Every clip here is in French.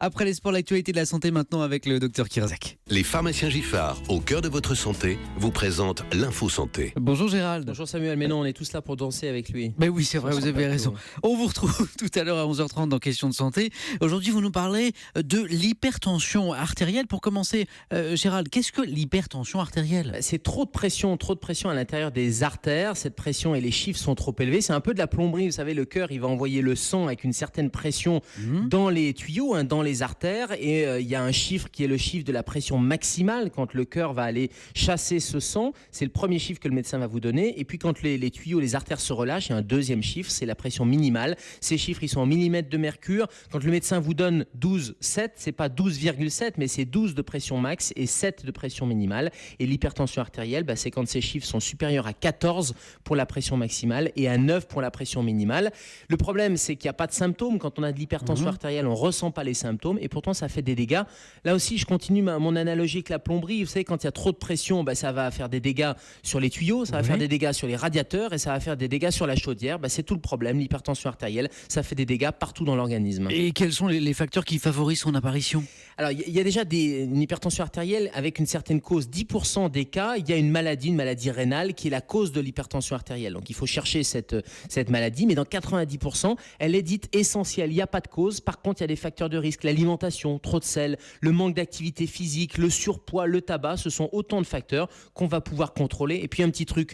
Après les sports, l'actualité de la santé maintenant avec le docteur Kirzak. Les pharmaciens Giffard, au cœur de votre santé, vous présentent l'Info Santé. Bonjour Gérald. Bonjour Samuel, mais non, on est tous là pour danser avec lui. Ben oui, c'est vrai, vous avez raison. On vous retrouve tout à l'heure à 11h30 dans Questions de santé. Aujourd'hui, vous nous parlez de l'hypertension artérielle. Pour commencer, Gérald, qu'est-ce que l'hypertension artérielle ? C'est trop de pression à l'intérieur des artères. Cette pression et les chiffres sont trop élevés. C'est un peu de la plomberie, vous savez, le cœur, il va envoyer le sang avec une certaine pression dans les tuyaux, dans les artères. Et il y a un chiffre qui est le chiffre de la pression maximale quand le cœur va aller chasser ce sang. C'est le premier chiffre que le médecin va vous donner. Et puis quand les tuyaux, les artères se relâchent, il y a un deuxième chiffre, c'est la pression minimale. Ces chiffres, ils sont en millimètres de mercure. Quand le médecin vous donne 12,7, c'est pas 12,7, mais c'est 12 de pression max et 7 de pression minimale. Et l'hypertension artérielle, c'est quand ces chiffres sont supérieurs à 14 pour la pression maximale et à 9 pour la pression minimale. Le problème, c'est qu'il n'y a pas de symptômes. Quand on a de l'hypertension artérielle, on ne ressent pas les symptômes et pourtant ça fait des dégâts. Là aussi, je continue mon analogie avec la plomberie. Vous savez, quand il y a trop de pression, ça va faire des dégâts sur les tuyaux, ça va faire des dégâts sur les radiateurs et ça va faire des dégâts sur la chaudière. C'est tout le problème, l'hypertension artérielle. Ça fait des dégâts partout dans l'organisme. Et quels sont les facteurs qui favorisent son apparition ? Alors, il y a déjà une hypertension artérielle avec une certaine cause. 10% des cas, il y a une maladie rénale qui est la cause de l'hypertension artérielle. Donc, il faut chercher cette maladie, mais dans 90%, elle est dite essentielle. Il n'y a pas de cause. Par contre, il y a des facteurs de risque. L'alimentation, trop de sel, le manque d'activité physique, le surpoids, le tabac, ce sont autant de facteurs qu'on va pouvoir contrôler. Et puis, un petit truc,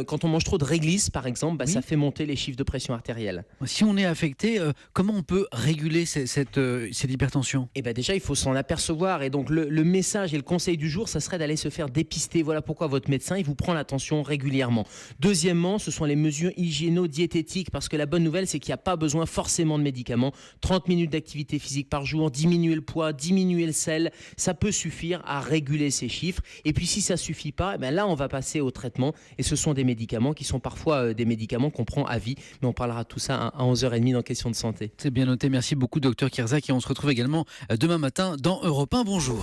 quand on mange trop de réglisse, par exemple, ça fait monter les chiffres de pression artérielle. Si on est affecté, comment on peut réguler cette hypertension ? Eh bien, déjà, il faut s'en apercevoir. Et donc, le message et le conseil du jour, ça serait d'aller se faire dépister. Voilà pourquoi votre médecin, il vous prend l'attention régulièrement. Deuxièmement, ce sont les mesures hygiéno-diététiques, parce que la bonne nouvelle, c'est qu'il n'y a pas besoin forcément de médicaments. 30 minutes d'activité physique par jour, diminuer le poids, diminuer le sel, ça peut suffire à réguler ces chiffres. Et puis, si ça ne suffit pas, là, on va passer au traitement. Et ce sont des médicaments qui sont parfois des médicaments qu'on prend à vie. Mais on parlera de tout ça à 11h30 dans Questions de santé. C'est bien noté. Merci beaucoup, docteur Kirzak. Et on se retrouve également demain matin dans Europe 1. Bonjour.